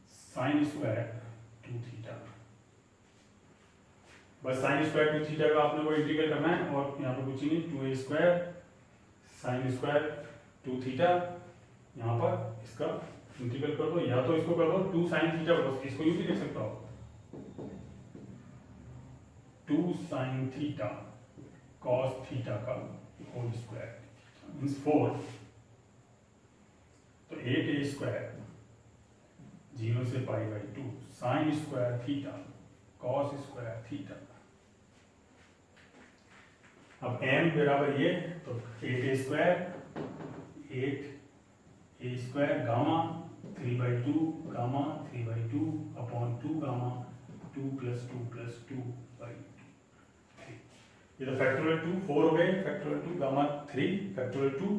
साइन स्क्वायर 2 थीटा। बस साइन स्क्वायर 2 थीटा का आपने को इंटीग्रल करना है, और यहाँ पर कुछ ही नहीं, 2a square sine square 2 theta. यहाँ पर इसका इंटीग्रल कर दो, या तो इसको कर दो 2 साइन थीटा, बस इसको यूं भी लिख सकता हो 2 साइन थीटा कॉस थीटा का होल स्क्वायर मीन्स 4। तो 8a स्क्वायर 0 से pi by 2 sign square theta cos square theta. अब m बराबर ये, तो 8a square 8a square gamma 3/2 gamma 3/2 upon 2 gamma 2 + 2 + 2/2। ये तो फैक्टोरियल 2 4 हो गए, फैक्टोरियल 2 गामा 3 फैक्टोरियल 2,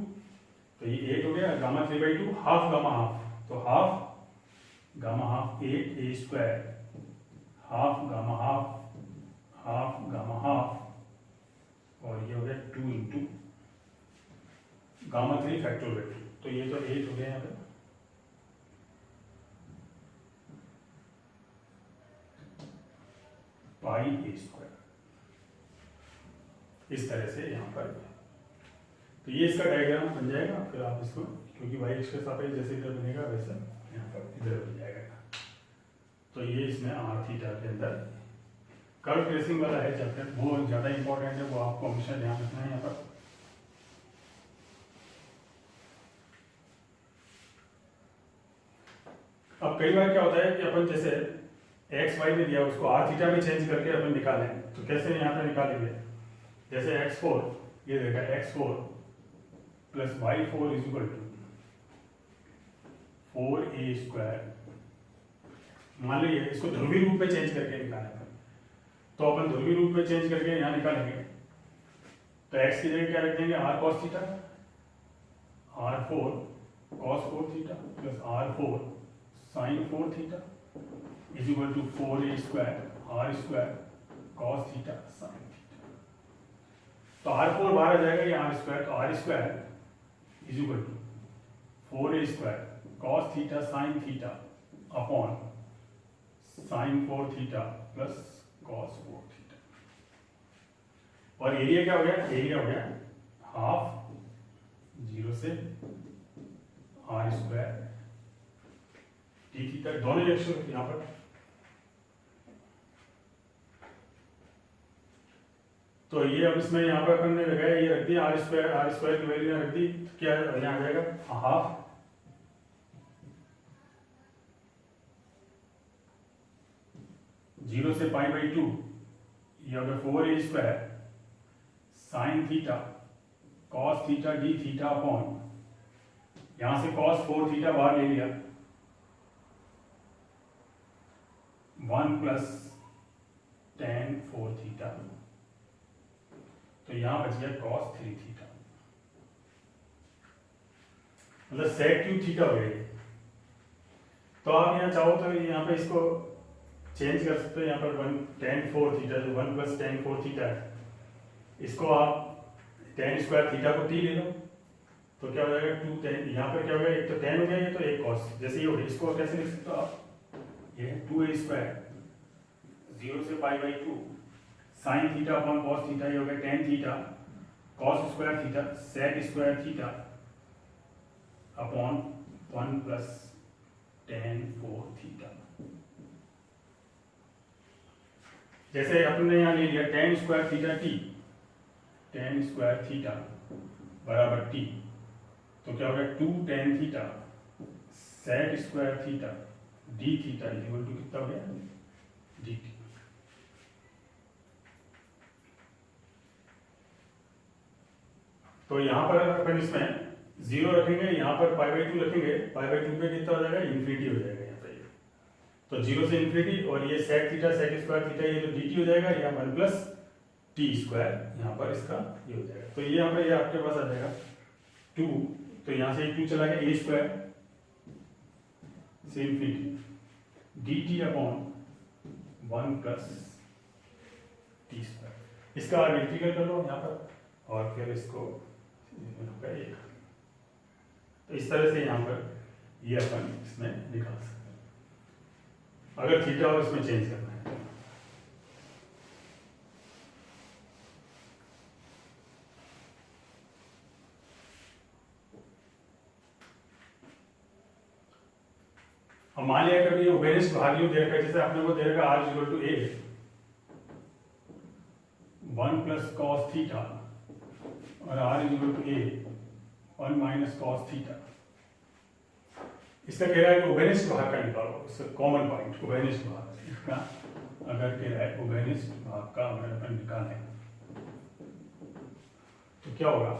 तो ये 8 हो गया, गामा 3/2 हाफ गामा हाफ, तो half gamma half 8a square half gamma half gamma half, और ये हो गया 2 इंटू गामा 3 फैक्टोरियल 2, तो ये तो 8 हो गया यहाँ पे। पाई ए स्क्वायर इस तरह से यहाँ पर, तो ये इसका डायग्राम बन जाएगा। फिर आप इसको, क्योंकि वाई एक्स के सापेक्ष जैसे इधर बनेगा वैसा यहाँ पर इधर बन जाएगा। तो ये इसमें आर थीटा के अंदर कर्व ट्रेसिंग वाला है चैप्टर, वो ज़्यादा इंपॉर्टेंट है, वो आपको हमेशा ध्यान रखना है यहाँ पर। अब कई बार क्या होता है कि अपन जैसे एक्स वाई में दिया उसको आर थीटा में चेंज करके अपन निकालें, तो कैसे यहाँ पे निकालेंगे, जैसे x4 ये देखा x4 + y4 = 4a स्क्वायर। मान लीजिए इसको ध्रुवीय रूप में चेंज करके निकालें, तो अपन ध्रुवीय रूप में चेंज करके यहाँ निकालेंगे, तो x की जगह क्या रख देंगे r cos theta, r4 cos 4 theta + r4 sin 4 theta = 4a square r square cos theta sin theta. तो r4 बाहर आ जाएगा, ये r स्क्वायर, तो r square = 4a square cos theta sin theta upon sin 4 theta plus cos 4 theta. और area क्या हो गया, एरिया हो गया हाफ 0 से r स्क्वायर d थीटा, दोनों डायरेक्शन यहाँ पर। तो ये अब इसमें यहाँ पर अपन ने लगाया, ये रख दिया r स्क्वायर की वैल्यू रख दी, तो क्या यहाँ आ जाएगा हाफ 0 से π/2, ये हो गया 4a square sine theta cos theta d theta upon, यहाँ से cos 4 थीटा बाहर ले लिया, 1 + tan 4 थीटा, तो यहां बच गया cos 3 थीटा, मतलब sec क्यूब थीटा हो गया। तो आप यहाँ चाहो तो यहाँ पे इसको चेंज कर सकते हो, यहाँ पर 1 tan 4 थीटा, जो 1 + tan 4 थीटा है, इसको आप tan स्क्वायर थीटा को t ले लो, तो क्या हो जाएगा 2 tan, यहाँ पर क्या हो गया, एक तो tan हो गया, ये तो एक cos, जैसे ये हो गया, इसको कैसे लिख सकते हो आप, ये 2a स्क्वायर 0 से π/2 sine theta upon cos theta, ये हो गया tan theta cos square theta sec square theta upon 1 + tan 4 theta. जैसे अपने यहाँ ले लिया tan square theta t, tan square theta बराबर t, तो क्या हो गया 2 tan theta sec square theta d theta = कितना हो गया dt। तो यहाँ पर अपन इसमें 0 रखेंगे, यहाँ पर π/2 रखेंगे, π/2 पे कितना हो जाएगा, इन्फिनिटी हो जाएगा यहाँ पे। तो 0 से इन्फिनिटी, और ये sec theta sec square theta ये जो dt हो जाएगा, या 1 प्लस टी स्क्वायर यहाँ पर इसका ये हो जाएगा। तो ये यहाँ पर ये आपके पास आ जाएगा 2, तो यहाँ से 2 चला गया, a स्क्वायर से infinity dt upon 1 plus T square. इसका आप इंटीग्रल कर लो यहाँ पर, और फिर इसको होगा 1। तो इस तरह से यहाँ पर ये अपन इसमें निकाल सकते हैं, अगर थीटा और इसमें चेंज करना है। हम मान लिया कभी उभयनिष्ठ भाग दे रखा है, जैसे आपने को दे रखा r equal to a 1 plus cos theta, और r equal to a 1 minus cos theta. इसका कह रहा है कि उभयनिष्ठ भाग का निकालो, इसका कॉमन पॉइंट उभयनिष्ठ भाग। इसका अगर कह रहा है उभयनिष्ठ भाग का अगर अपन निकालें तो क्या होगा,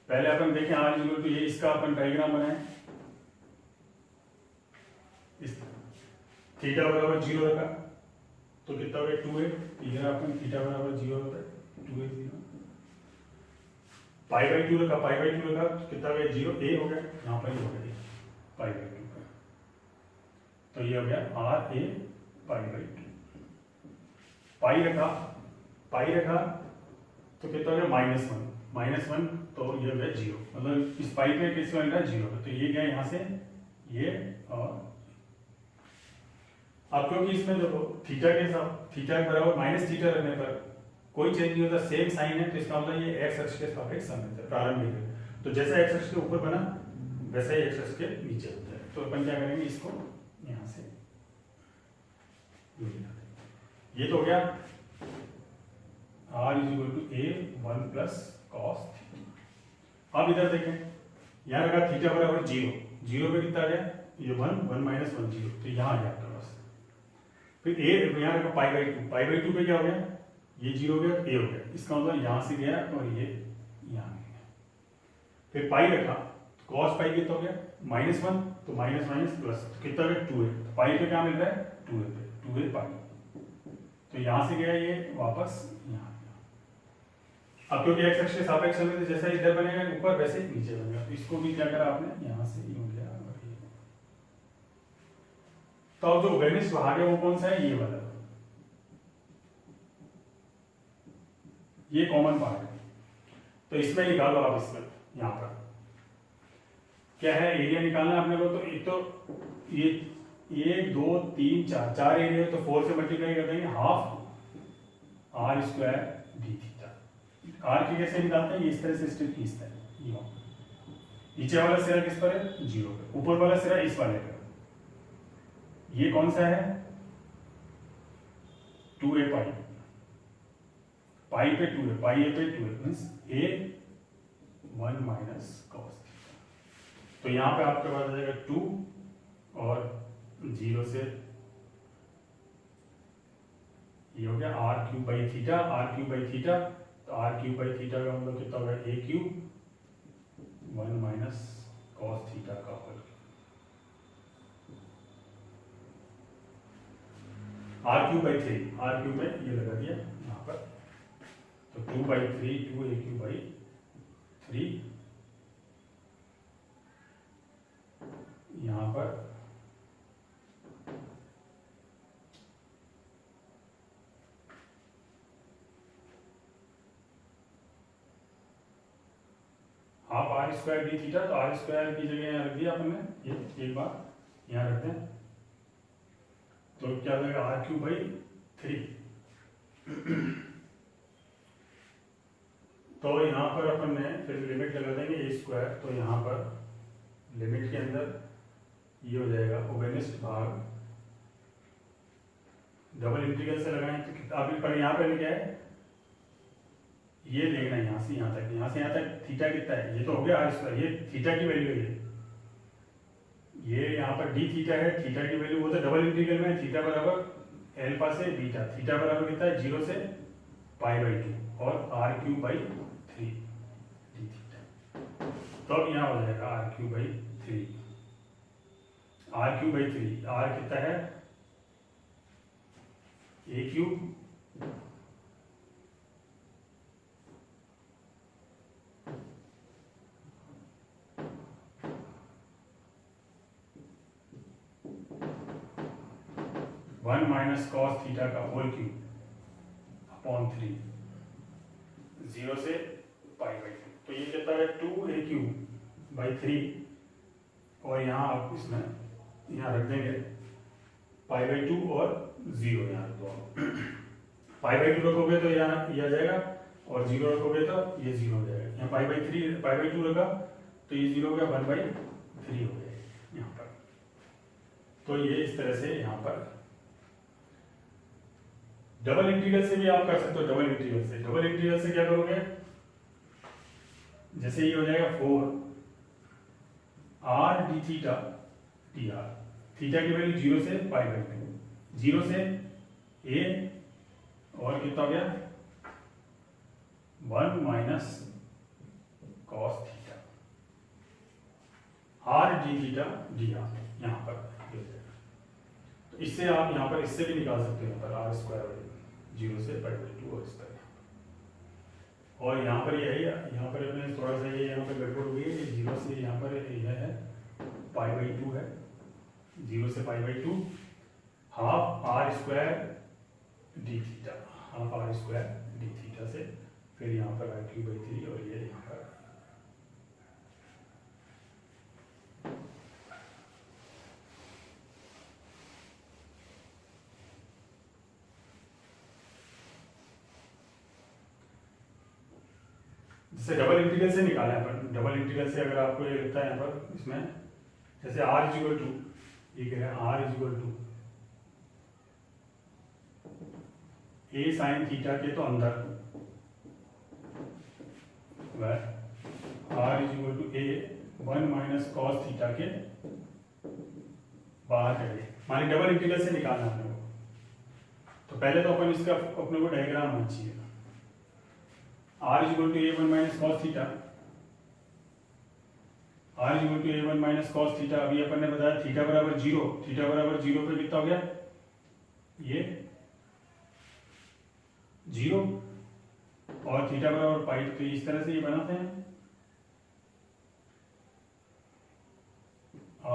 पहले अपन देखें r इक्वल टू a, इसका अपन डायग्राम बनाएं। इस थीटा बराबर 0 रखा तो कितना हो गया 2a, इधर अपन थीटा बराबर 0 होता है 2a 0, π/2 रखा, π/2 रखा तो कितना हो गया 0, a हो गया, यहाँ पर हो गया π/2 का, तो ये हो गया r a π/2। पाई रखा तो कितना हो गया -1 तो ये हो गया 0, मतलब इस पाई पे किस बन रहा है 0, तो ये गया यहाँ से ये। और अब क्योंकि इसमें देखो थीटा के साथ थीटा बराबर माइनस थीटा रखने पर कोई चेंज नहीं होता, सेम साइन है, तो इसका मतलब ये एक्स अक्ष के सापेक्ष सममित है प्रारंभिक है। तो जैसे एक्स अक्ष के ऊपर बना वैसे ही एक्स अक्ष के नीचे होता है। तो अपन क्या करेंगे, इसको यहाँ से ये तो हो गया r is equal to a 1 plus cos theta. अब इधर देखें, यहाँ रखा थीटा बराबर 0 पे कितना आ गया, ये 1 माइनस 1 0, तो यहाँ आ गया आपके पास। फिर a यहाँ रखा π/2 पे क्या हो गया, ये 0 हो गया, a हो गया, इसका मतलब यहाँ से गया और ये यहाँ गया। फिर पाई रखा, कॉस पाई कितना हो गया -1, तो माइनस माइनस प्लस, तो कितना हो गया 2a, तो पाई पे क्या मिल रहा है 2a पे, 2a पाई, तो यहाँ से गया ये वापस यहाँ। अब क्योंकि एक्स अक्ष के सापेक्ष में तो जैसा इधर बनेगा ऊपर वैसे ही नीचे बनेगा, तो इसको भी क्या करा आपने यहाँ से यूं लिया। तो अब जो उभयनिष्ठ भाग है वो कौन सा है, ये वाला, ये कॉमन पार्ट है। तो इसमें निकालो आप, इसमें यहाँ पर क्या है, एरिया निकालना है अपने को। तो एक तो ये 1 2 3 4 एरिया, तो 4 से मल्टीप्लाई कर देंगे, half r square d theta. r की कैसे निकालते हैं, ये इस तरह से स्टेप खींचते हैं, ये नीचे वाला सिरा किस पर है 0 पे, ऊपर वाला सिरा इस वाले पर। ये कौन सा है 2a पाई, पाई पे 2a, पाई a पे 2a means a 1 minus cos theta. तो यहाँ पे आपके पास आ जाएगा 2 और 0 से ये हो गया r³ by theta, r³ by theta, तो r³ बाई थीटा का मतलब कितना होगा a³ 1 माइनस कॉस थीटा का होल। r³ बाई 3, r³ में ये लगा दिया यहाँ पर, तो 2/3 2a³ बाई 3, यहाँ पर half r square d theta, तो r स्क्वायर की जगह यहाँ रख दिया अपन ने, ये एक बार यहाँ रखते हैं, तो क्या हो जाएगा r³ बाई 3। तो यहाँ पर अपन ने फिर लिमिट लगा देंगे a स्क्वायर, तो यहाँ पर लिमिट के अंदर ये हो जाएगा उभयनिष्ठ भाग, डबल इंटीग्रल से लगाएं तो अभी पर यहाँ पे क्या है, ये देखना यहाँ से यहाँ तक, यहाँ से यहाँ तक थीटा कितना है, ये तो हो गया r स्क्वायर, ये थीटा की वैल्यू है, ये यहाँ पर डी थीटा है, थीटा की वैल्यू वो तो डबल इंटीग्रल में थीटा बराबर अल्फा से बीटा, थीटा बराबर कितना है 0 से π/2 और r³ बाई 3। तो अब यहाँ हो जाएगा r³/3, r³/3, r कितना है a³ 1 माइनस कॉस थीटा का होल क्यूब अपॉन 3, 0 से π/2। तो ये कितना है 2a³/3, और यहाँ आप इसमें यहाँ रख देंगे π/2 और 0 यहाँ रख दो। π/2 रखोगे तो यहाँ ये आ जाएगा, और 0 रखोगे तो ये 0 हो जाएगा। यहाँ π/2 रखा तो ये 0 हो गया, 1/3 हो गया यहाँ पर। तो ये इस तरह से यहाँ पर डबल इंटीग्रल से भी आप कर सकते हो। डबल इंटीग्रल से क्या करोगे, जैसे ये हो जाएगा 4 r d theta dr, theta की वैल्यू 0 से π/2, 0 से a, और कितना हो गया 1 minus cos theta r d theta dr, यहाँ पर हो जाएगा। तो इससे आप यहाँ पर इससे भी निकाल सकते हो, यहाँ पर r² 0 से π/2 और इस तरह। और यहाँ पर यही, यहाँ पर मैंने थोड़ा सा ये यहाँ पर गड़बड़ हुई है, 0 से यहाँ पर यह है π/2 है, 0 से π/2, half r² d theta, half r² d theta से फिर यहाँ पर r³/3, और ये यहाँ पर जैसे डबल इंटीग्रल से निकाला है अपन। डबल इंटीग्रल से अगर आपको ये लगता है यहाँ पर इसमें, जैसे r इक्वल टू, ये क्या है r equal to a sine theta के तो अंदर, r equal to a 1 minus cos theta के बाहर करेंगे। माने डबल इंटीग्रल से निकालना अपने को, तो पहले तो अपन इसका अपने को डायग्राम होना चाहिए। r equal to a1 minus cos theta, r equal to a1 minus cos theta. अभी अपन ने बताया थीटा बराबर 0, थीटा बराबर 0 पे कितना हो गया ये 0, और थीटा बराबर पाई, तो इस तरह से ये बनाते हैं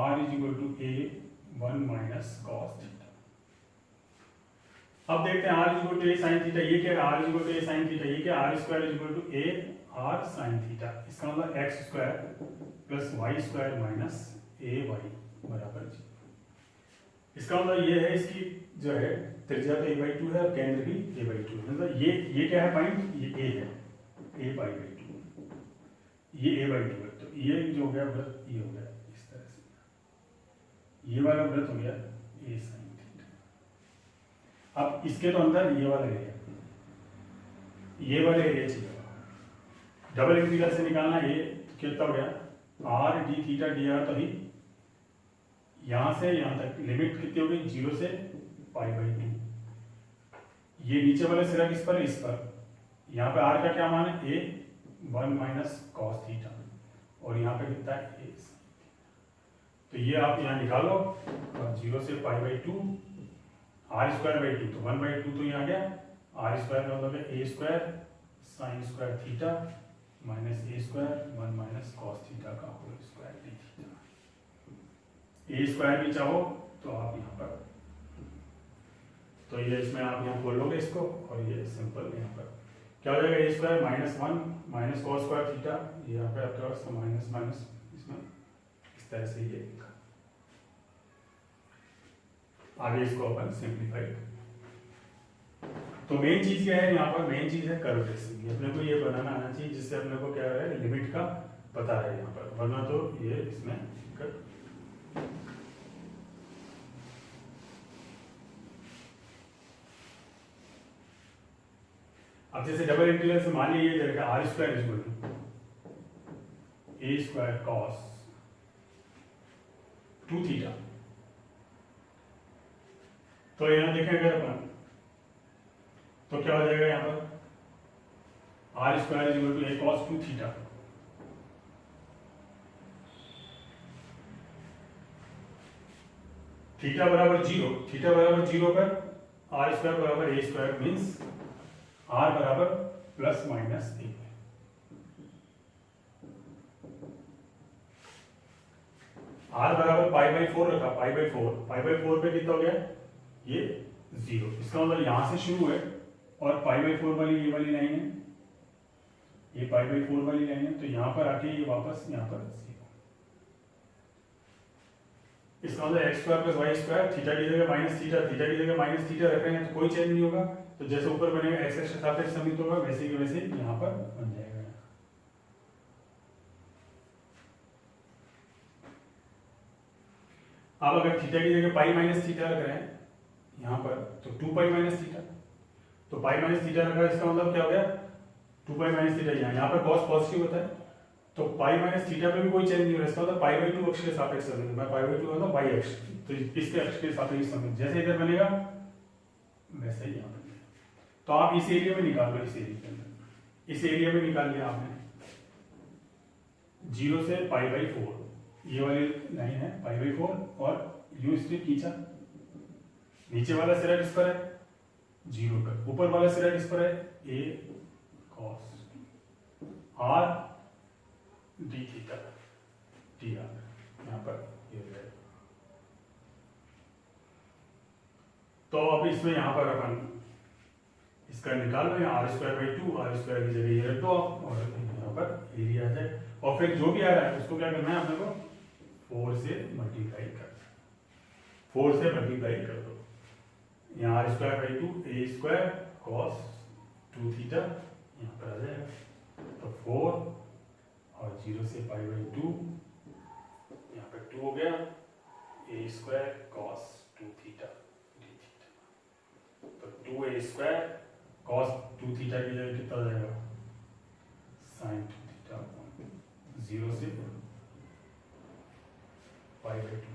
r equal to a1 minus cos theta. अब देखते हैं r equal to a sine theta, ये क्या है r equal to a sine theta, ये क्या r² equal to a r sine theta. इसका मतलब x² plus y² minus ay बराबर 0। इसका मतलब ये है, इसकी जो है त्रिज्या तो a/2 है और केंद्र भी a/2 है। मतलब ये क्या है पॉइंट, ये a है, a/2, ये a/2 है। तो ये जो हो गया वृत्त, ये हो गया इस तरह से, ये वाला वृत्त हो गया a साइन थीटा। अब इसके तो अंदर ये वाला एरिया, ये वाला एरिया चाहिए। डबल इंटीग्रल से निकालना, ये कितना हो गया r d थीटा dr। तो ही यहां से यहां तक लिमिट कितनी हो गई 0 से π/2। ये नीचे वाला सिरा किस पर, इस पर। यहाँ पे r का क्या मान है a 1 माइनस कॉस थीटा, और यहाँ पे कितना है a। तो ये आप यहाँ निकालो, 0 से π/2 r²/2, तो 1/2 तो यहाँ आ गया, r² का मतलब है a² sine square theta minus a² 1 minus cos theta का whole square d theta. a² भी चाहो तो आप यहाँ पर, तो ये इसमें आप यहाँ खोल लोगे इसको, और ये सिंपल यहाँ पर क्या हो जाएगा a² minus 1 minus cos square theta, यहाँ पे आपके पास माइनस माइनस इसमें इस तरह से ये आगे इसको अपन सिंप्लीफाई। तो मेन चीज क्या है यहाँ पर, मेन चीज है कर्व ट्रेसिंग। अपने को ये बनाना आना चाहिए जिससे अपने को क्या है लिमिट का पता है यहाँ पर, वरना तो ये इसमें दिक्कत। अब जैसे डबल इंटीग्रल से मान लीजिए जैसे r² equal to a² cos 2 theta. तो यहाँ देखें अगर अपन, तो क्या हो जाएगा यहाँ पर r² equal to a cos 2 theta. Theta बराबर जीरो, थीटा बराबर जीरो पर आर स्क्वायर बराबर ए स्क्वायर मीन्स आर बराबर प्लस माइनस ए। आर बराबर पाई बाई फोर रखा, पाई बाई फोर पे कितना हो गया ये जीरो। इसका मतलब यहां से शुरू है और पाई बाई फोर वाली ये वाली लाइन है, ये पाई बाई फोर वाली लाइन है, तो यहां पर आके ये वापस यहां पर जीरो। इसका मतलब x square plus y square, theta की जगह माइनस थीटा, थीटा की जगह माइनस थीटा रख रहे हैं तो कोई चेंज नहीं होगा। तो जैसे ऊपर बनेगा एक्स एक्स के सापेक्ष समित होगा, वैसे ही वैसे यहाँ पर बन जाएगा। अब अगर थीटा की जगह पाई माइनस थीटा रख रहे हैं यहाँ पर, तो 2 पाई माइनस थीटा, तो पाई माइनस थीटा रखा, इसका मतलब क्या हो गया 2 पाई माइनस थीटा। यहाँ पर कॉस पॉजिटिव होता है तो पाई माइनस थीटा पे भी कोई चेंज नहीं हो रहा है। इसका मतलब पाई बाई 2 अक्ष के सापेक्ष समित, मैं पाई बाई 2 मतलब वाई अक्ष, तो इसके अक्ष के सापेक्ष समित जैसे इधर बनेगा वैसे ही यहाँ बनेगा। तो आप इस एरिया में निकाल लो, इस एरिया के अंदर, इस एरिया में निकाल लिया आपने 0 से पाई बाई 4, ये वाली लाइन है पाई बाई 4 और यूं स्ट्रिप खींचा, नीचे वाला सिरा किस पर है 0 पर, ऊपर वाला सिरा किस पर है a cos r d theta d r, यहाँ पर ये हो जाएगा। तो अब इसमें यहाँ पर अपन इसका निकाल लो, R square by 2, R square की जगह ये रख दो आप और यहाँ पर एरिया आ जाए। और फिर जो भी आ रहा है उसको क्या करना है अपने को 4 से मल्टीप्लाई करना है, 4 से मल्टीप्लाई कर दो। यहाँ r square by 2 a square cos 2 theta यहाँ पर आ जाएगा, तो 4 और 0 से पाई बाई 2, यहाँ पर 2 हो गया, A square cos 2 theta D theta, तो 2 ए स्क्वायर कॉस 2 थीटा की जगह कितना हो जाएगा साइन 2 थीटा, 0 से पाई बाई 2,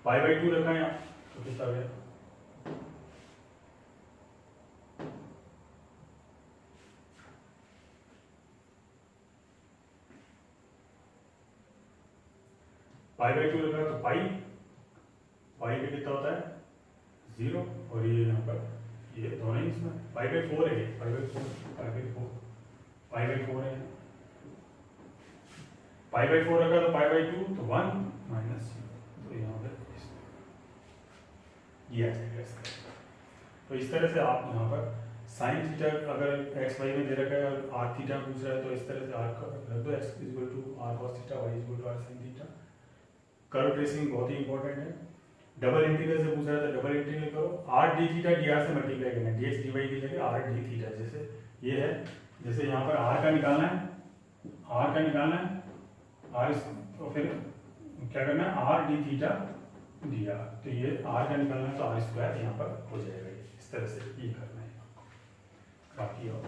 पाई बाई 2 रखा है यहाँ तो कितना हो गया पाई बाई 2 रखा तो पाई पे कितना होता है 0 और ये यहाँ पर ये दोनों ही इसमें पाई बाई 4 है, पाई बाई 4 पाई बाई 4 है, पाई बाई 4 रखा तो पाई बाई 2 तो 1 माइनस, तो यहाँ पर ये आ जाएगा इसका। तो इस तरह से आप यहाँ पर साइन थीटा अगर एक्स वाई में दे रखा है और आर थीटा पूछ रहा है तो इस तरह से आर रख दो, x equal to r cos theta, y equal to r sine theta. Curve tracing बहुत ही इंपॉर्टेंट है, डबल इंटीग्रल से पूछ रहा है तो डबल इंटीग्रल करो, r d theta d r से मल्टीप्लाई करना है, डी एक्स डी वाई की जगह आर डी थीटा, जैसे ये है, जैसे यहाँ पर आर का निकालना है, आर का निकालना है, आर तो फिर क्या करना है are d theta d are, तो ये आर का निकालना है तो आर स्क्वायर यहाँ पर हो जाएगा, इस तरह से ये करना है बाकी और